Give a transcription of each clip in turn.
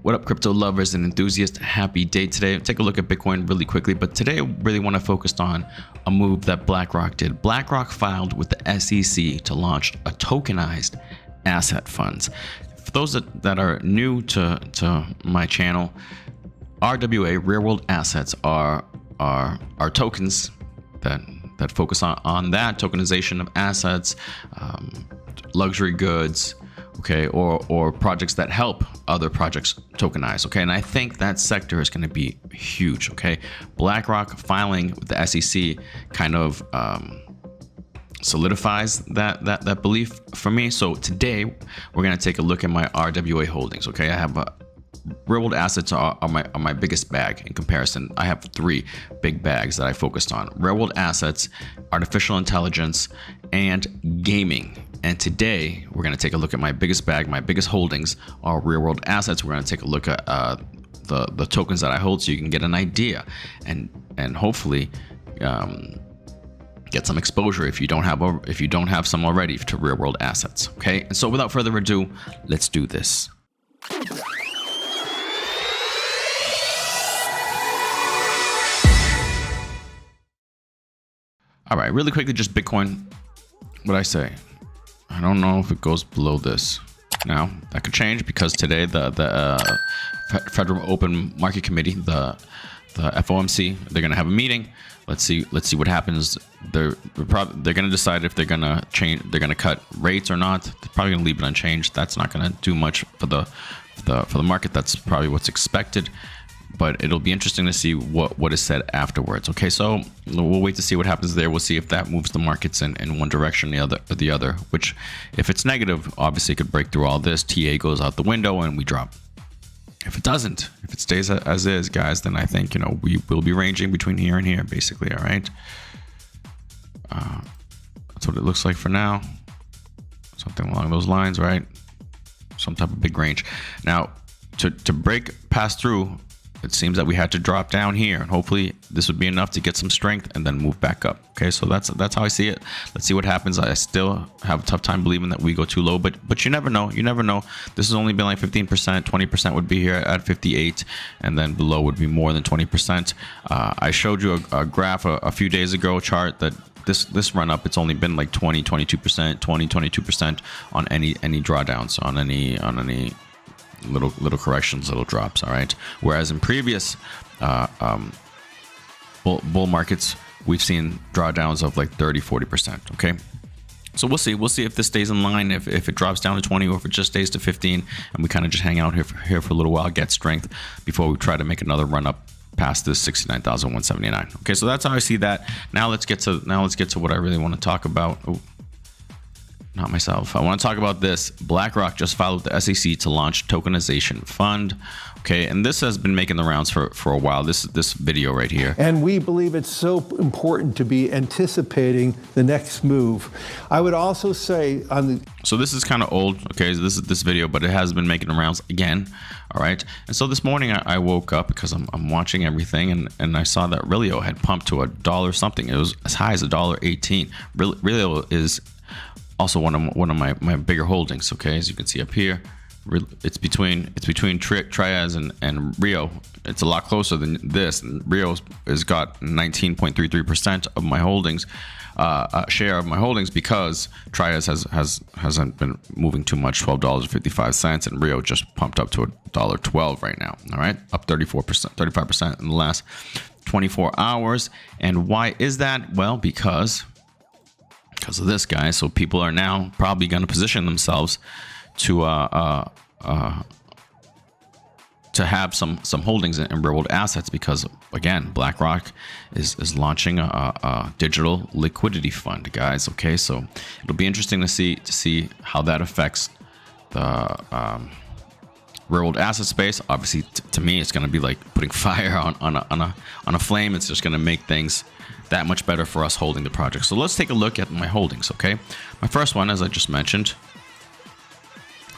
What up, crypto lovers and enthusiasts? Happy day today. Take a look at Bitcoin really quickly, but today I really want to focus on a move that BlackRock did. BlackRock filed with the SEC to launch a tokenized asset funds. For those that are new to my channel, RWA, real world assets, are tokens that focus on that tokenization of assets, luxury goods, okay, or projects that help other projects tokenize, okay. And I think that sector is going to be huge, okay. BlackRock filing with the SEC kind of solidifies that belief for me. So today we're going to take a look at my RWA holdings, okay. I have real world assets are my biggest bag in comparison. I have three big bags that I focused on: real world assets, artificial intelligence, and gaming. And today we're going to take a look at my biggest bag. My biggest holdings are real world assets. We're going to take a look at the tokens that I hold, so you can get an idea and hopefully get some exposure if you don't have some already to real world assets. Okay, and so without further ado, let's do this. All right, really quickly, just Bitcoin. What I say, I don't know if it goes below this. Now that could change because today the Federal Open Market Committee, the FOMC, they're gonna have a meeting. Let's see what happens. They're gonna decide if they're gonna change. They're gonna cut rates or not. They're probably gonna leave it unchanged. That's not gonna do much for the market. That's probably what's expected. But it'll be interesting to see what is said afterwards. Okay, so we'll wait to see what happens there. We'll see if that moves the markets in one direction or the other. Which, if it's negative, obviously it could break through all this. TA goes out the window and we drop. If it doesn't, if it stays as is, guys, then I think we will be ranging between here and here, basically. All right. That's what it looks like for now. Something along those lines, right? Some type of big range. Now, to break past through, it seems that we had to drop down here, and hopefully this would be enough to get some strength and then move back up. Okay, so that's how I see it. Let's see what happens. I still have a tough time believing that we go too low, but you never know. You never know. This has only been like 15%, 20% would be here at 58, and then below would be more than 20%. I showed you a graph a few days ago, chart that this run up, it's only been like 22% on any drawdowns, on any little corrections, little drops. All right, whereas in previous bull markets, we've seen drawdowns of like 30-40%. Okay, so we'll see if this stays in line, if it drops down to 20, or if it just stays to 15, and we kind of just hang out here for a little while, get strength before we try to make another run up past this 69,179. Okay, so that's how I see that. Now let's get to what I really want to talk about. Oh, not myself. I want to talk about this. BlackRock just filed with the SEC to launch tokenization fund. Okay, and this has been making the rounds for a while. This video right here. And we believe it's so important to be anticipating the next move. I would also say so this is kind of old. Okay, so this video, but it has been making the rounds again. All right, and so this morning I woke up because I'm watching everything, and I saw that Relio had pumped to $1 something. It was as high as $1.18. Relio is also one of my bigger holdings. Okay, as you can see up here, it's between Trias and Rio. It's a lot closer than this. And Rio has got 19.33% of my holdings, share of my holdings, because Trias hasn't been moving too much, $12.55, and Rio just pumped up to $1.12 right now. All right, up 35% in the last 24 hours. And why is that? Well, because of this, guys. So people are now probably going to position themselves to have some holdings in real world assets, because again, BlackRock is launching a digital liquidity fund, guys. Okay, so it'll be interesting to see how that affects the real world asset space. Obviously, to me, it's going to be like putting fire on a flame. It's just going to make things that much better for us holding the project. So let's take a look at my holdings. Okay, my first one, as I just mentioned,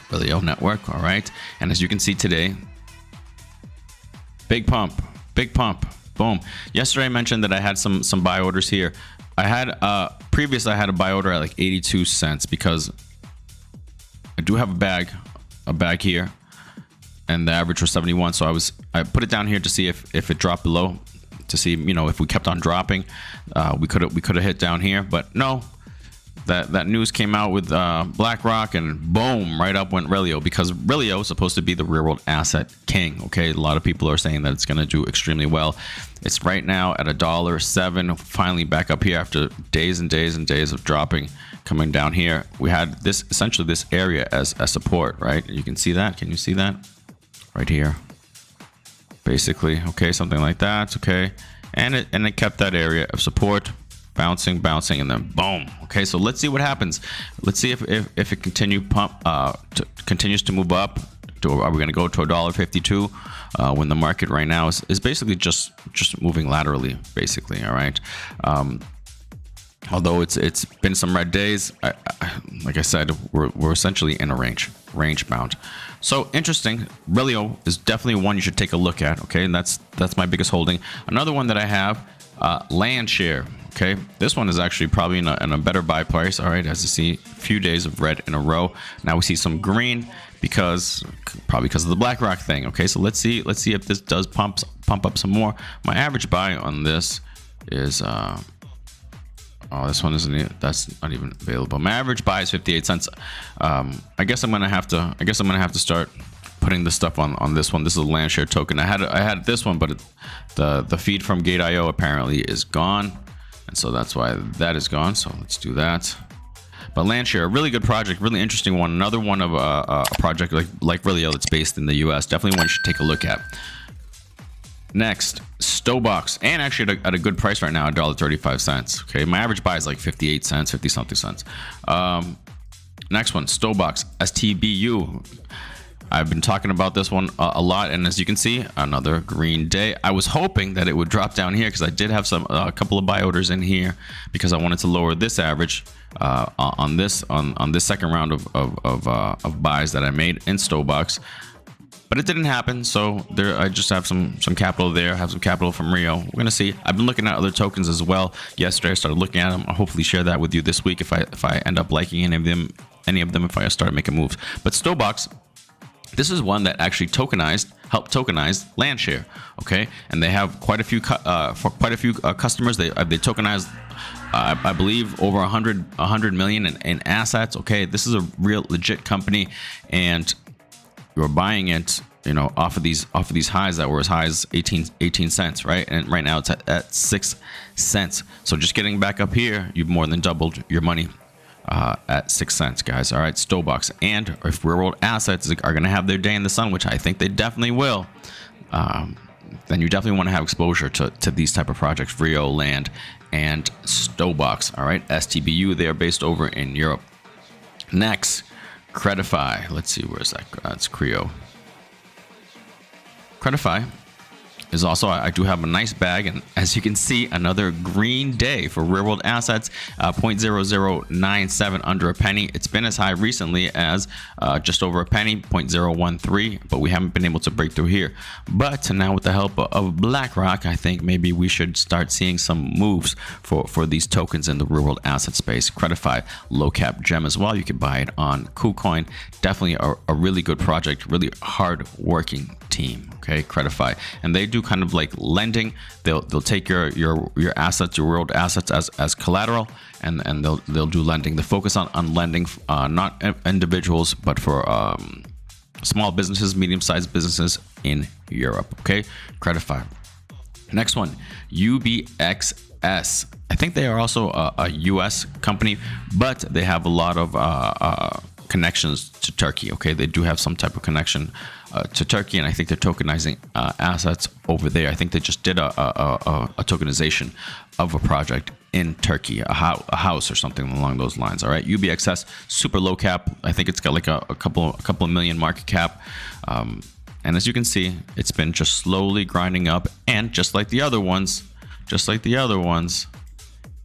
Relio network. All right, and as you can see today, big pump, boom. Yesterday I mentioned that I had some buy orders here. I had previously I had a buy order at like 82 cents because I do have a bag here and the average was 71. So I put it down here to see if it dropped below, to see, you know, if we kept on dropping, we could have hit down here, but no. That news came out with BlackRock, and boom, right up went Relio, because Relio is supposed to be the real world asset king. Okay, a lot of people are saying that it's going to do extremely well. It's right now at $1.07, finally back up here after days and days and days of dropping, coming down here. We had this, essentially this area as support, right? You can see that. Can you see that? Right here, basically. Okay, something like that. Okay, and it kept that area of support. Bouncing, and then boom. Okay, so let's see what happens. Let's see if it continues to move up. Are we going to go to $1.52 when the market right now is basically just moving laterally, basically. All right. Although it's been some red days, like I said, we're essentially in a range bound. So interesting. Relio is definitely one you should take a look at. Okay, and that's my biggest holding. Another one that I have, land share. Okay, this one is actually probably in a better buy price. All right, as you see, a few days of red in a row. Now we see some green probably because of the BlackRock thing. Okay, so let's see if this does pump up some more. My average buy on this is this one isn't. That's not even available. My average buy is 58 cents. I guess I'm gonna have to start putting the stuff on this one. This is a land share token. I had this one, but the feed from Gate.io apparently is gone. And so that's why that is gone. So let's do that. But Landshare, a really good project, really interesting one. Another one of a project like Relio that's based in the US. Definitely one you should take a look at. Next, Stobox, and actually at a good price right now, $1.35. Okay, my average buy is like 58 cents, 50 something cents. Next one, Stobox, STBU. I've been talking about this one a lot, and as you can see, another green day. I was hoping that it would drop down here because I did have a couple of buy orders in here because I wanted to lower this average on this second round of buys that I made in Stobox, but it didn't happen. So there, I just have some capital there. Have some capital from Rio. We're gonna see. I've been looking at other tokens as well. Yesterday, I started looking at them. I'll hopefully share that with you this week if I end up liking any of them. If I start making moves, but Stobox. This is one that actually helped tokenize Landshare, okay? And they have quite a few customers. They tokenized, I believe, over 100 million in assets. Okay, this is a real legit company, and you're buying it, you know, off of these highs that were as high as 18 cents, right? And right now it's at 6 cents. So just getting back up here, you've more than doubled your money. At 6 cents, guys. All right, Stobox. And if real world assets are going to have their day in the sun, which I think they definitely will, then you definitely want to have exposure to these type of projects, Rio, Land, and Stobox. All right, STBU, they are based over in Europe. Next, Credify. Let's see, where's that? That's Creo. Credify is also, I do have a nice bag, and as you can see, another green day for real world assets. 0.0097, under a penny. It's been as high recently as just over a penny, 0.013, but we haven't been able to break through here. But now with the help of BlackRock, I think maybe we should start seeing some moves for these tokens in the real world asset space. Credify, low cap gem as well. You can buy it on KuCoin. Definitely a really good project, really hard working team. Okay, Credify, and they do kind of like lending. They'll take your assets, your world assets as collateral, and they'll do lending. They focus on lending, not individuals, but for small businesses, medium-sized businesses in Europe. Okay, Credify. Next one, UBXS. I think they are also a US company, but they have a lot of connections to Turkey. Okay, they do have some type of connection to Turkey, and I think they're tokenizing assets over there. I think they just did a tokenization of a project in Turkey, a house or something along those lines. All right, UBXS, super low cap. I think it's got like a couple of million market cap. And as you can see, it's been just slowly grinding up, and just like the other ones,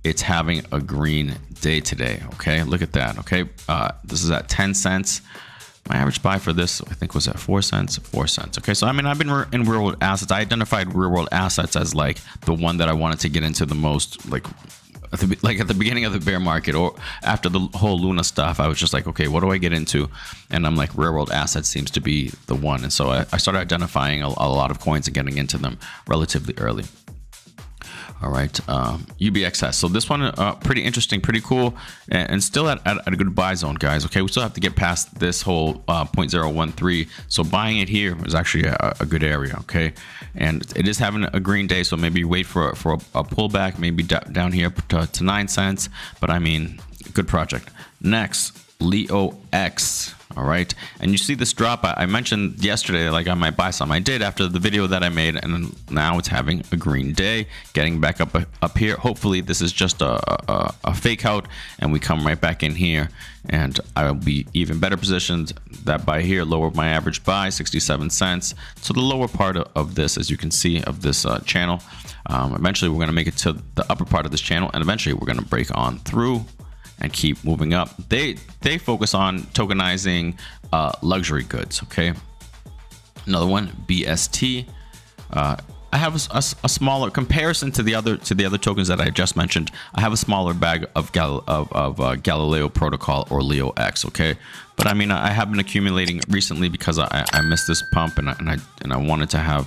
it's having a green day today. Okay, look at that. Okay, this is at 10 cents. My average buy for this, I think, was at 4 cents. 4 cents. Okay, so I mean, I've been in real world assets. I identified real world assets as like the one that I wanted to get into the most, like at the beginning of the bear market, or after the whole Luna stuff, I was just like, okay, what do I get into? And I'm like, real world assets seems to be the one. And so I started identifying a lot of coins and getting into them relatively early. All right, UBXS. So this one, pretty interesting, pretty cool, and still at a good buy zone, guys. Okay, we still have to get past this whole 0.013. So buying it here is actually a good area. Okay, and it is having a green day, so maybe wait for a pullback, maybe down here to 9 cents. But I mean, good project. Next, LEOX. All right, and you see this drop I mentioned yesterday, like I might buy some. I did after the video that I made, and now it's having a green day, getting back up here. Hopefully this is just a fake out, and we come right back in here, and I'll be even better positioned. That buy here lowered my average buy 67 cents. So the lower part of this, as you can see, of this channel, eventually we're going to make it to the upper part of this channel, and eventually we're going to break on through and keep moving up. They focus on tokenizing luxury goods. Okay, another one, BST. I have a smaller comparison to the other tokens that I just mentioned. I have a smaller bag of Galileo Protocol, or LEOX. Okay, but I mean, I have been accumulating recently because I missed this pump, and I wanted to have.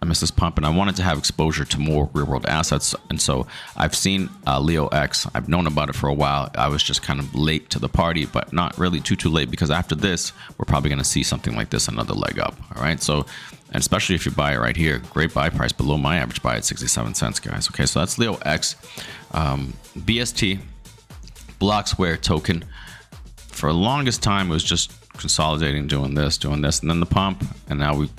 I missed this pump, and I wanted to have exposure to more real world assets. And so I've seen LEOX. I've known about it for a while. I was just kind of late to the party, but not really too late, because after this, we're probably going to see something like this, another leg up. All right. So, and especially if you buy it right here, great buy price below my average buy at 67 cents, guys. Okay. So that's LEOX. BST, Blocksquare token. For the longest time, it was just consolidating, doing this, and then the pump, and now we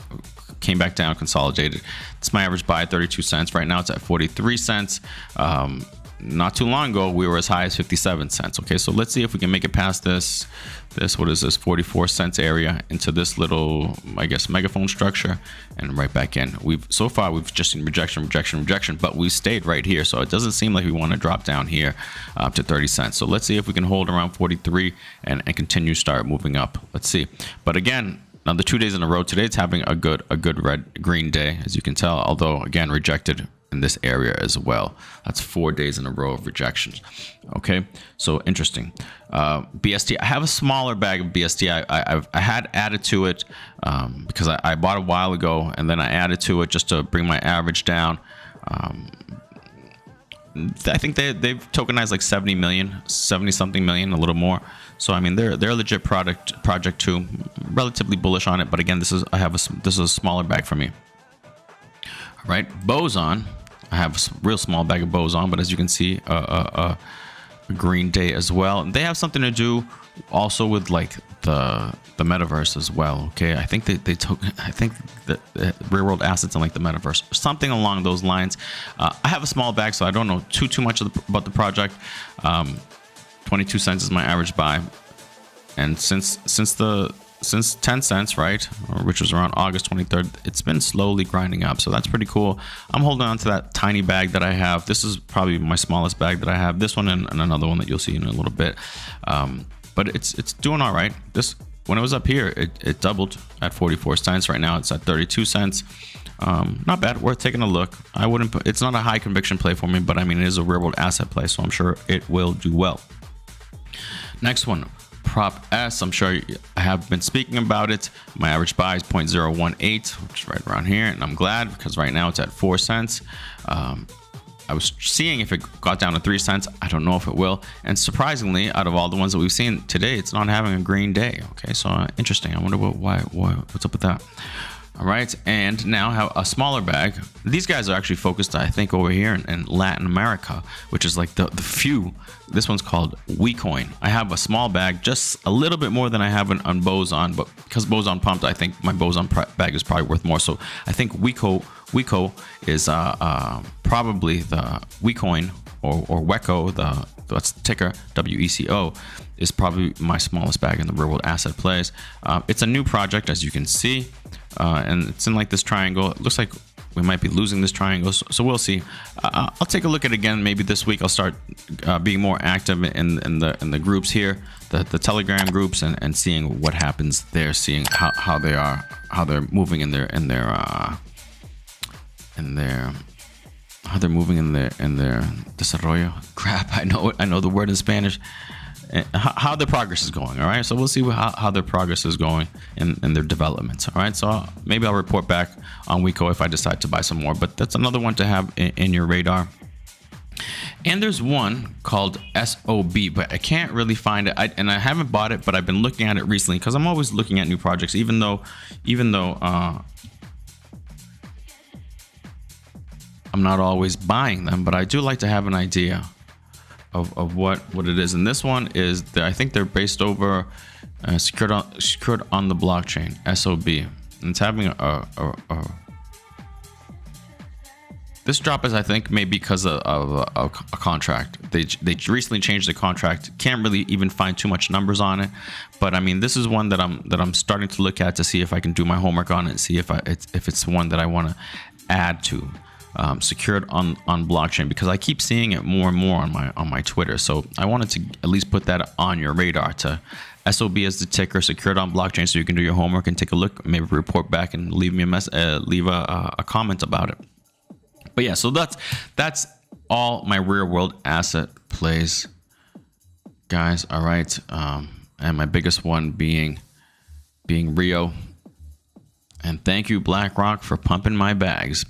came back down, consolidated. It's my average buy at 32 cents. Right now it's at 43 cents. Not too long ago we were as high as 57 cents. Okay, so let's see if we can make it past this what is this, 44 cents area, into this little, I guess, megaphone structure, and right back in. So far we've just seen rejection, but we stayed right here, so it doesn't seem like we want to drop down here to 30 cents. So let's see if we can hold around 43 and continue start moving up. Let's see. But again, now the 2 days in a row, today it's having a good green day, as you can tell, although again rejected in this area as well. That's 4 days in a row of rejections. Okay, so interesting. BST, I have a smaller bag of BST. I had added to it because I bought a while ago, and then I added to it just to bring my average down. I think they've tokenized like 70 something million, a little more. So I mean, they're a legit project too. Relatively bullish on it, but again, this is a smaller bag for me. All right, Boson. I have a real small bag of Boson, but as you can see, a green day as well. And they have something to do also with like the metaverse as well. Okay, I think I think the real world assets in like the metaverse, something along those lines. I have a small bag, so I don't know too much about the project. 22 cents is my average buy, and since 10 cents, right, which was around August 23rd, it's been slowly grinding up, so that's pretty cool. I'm holding on to that tiny bag that I have. This is probably my smallest bag that I have, this one and another one that you'll see in a little bit, but it's doing all right. This, when it was up here, it doubled at 44 cents. Right now it's at 32 cents. Not bad, worth taking a look. I wouldn't put, it's not a high conviction play for me, but I mean, it is a real world asset play, so I'm sure it will do well. Next one, Prop S. I'm sure I have been speaking about it. My average buy is 0.018, which is right around here, and I'm glad because right now it's at 4 cents. I was seeing if it got down to 3 cents. I don't know if it will. And surprisingly, out of all the ones that we've seen today, it's not having a green day. Okay, so interesting. I wonder what's up with that. All right, and now have a smaller bag. These guys are actually focused, I think, over here in Latin America, which is like the few. This one's called WeCoin. I have a small bag, just a little bit more than I have on Boson, but because Boson pumped, I think my Boson bag is probably worth more. So I think WeCo is probably the WeCoin or WECO, that's the ticker, WECO, is probably my smallest bag in the real world asset plays. It's a new project, as you can see. And it's in like this triangle. It looks like we might be losing this triangle, so we'll see. I'll take a look at it again. Maybe this week I'll start being more active in the groups here, the Telegram groups, and seeing what happens there, seeing how they're moving in their how they're moving in their desarrollo. Crap, I know the word in Spanish. How their progress is going. All right, so we'll see how their progress is going in their developments. All right, so maybe I'll report back on Wico if I decide to buy some more. But that's another one to have in your radar. And there's one called SOB, but I can't really find it. And I haven't bought it, but I've been looking at it recently because I'm always looking at new projects, even though I'm not always buying them. But I do like to have an idea of what it is. And this one is I think they're based over secured on the blockchain, SOB, and it's having this drop is, I think, maybe because of a contract. They recently changed the contract. Can't really even find too much numbers on it, but I mean, this is one that I'm starting to look at to see if I can do my homework on it and see if it's one that I want to add to. Secured on blockchain, because I keep seeing it more and more on my Twitter. So I wanted to at least put that on your radar. To SOB as the ticker, secured on blockchain, so you can do your homework and take a look, maybe report back and leave me a comment about it. But yeah, so that's all my real world asset plays, guys. All right, and my biggest one being Rio. And thank you, BlackRock, for pumping my bags.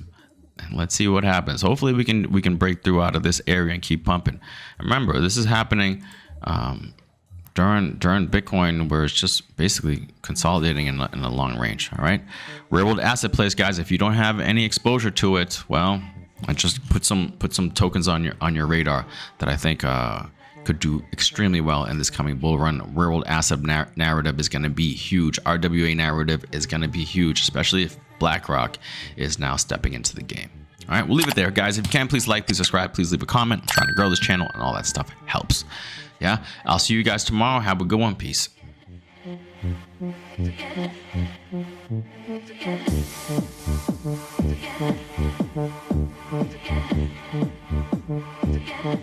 And let's see what happens. Hopefully we can break through out of this area and keep pumping. And remember, this is happening during Bitcoin, where it's just basically consolidating in the long range. All right, real world asset plays, guys. If you don't have any exposure to it, well, I just put some tokens on your radar that I think could do extremely well in this coming bull run. Real world asset narrative is going to be huge. RWA narrative is going to be huge, especially if BlackRock is now stepping into the game. All right, we'll leave it there, guys. If you can, please like, please subscribe, please leave a comment. I'm trying to grow this channel, and all that stuff helps. Yeah, I'll see you guys tomorrow. Have a good one. Peace. Together.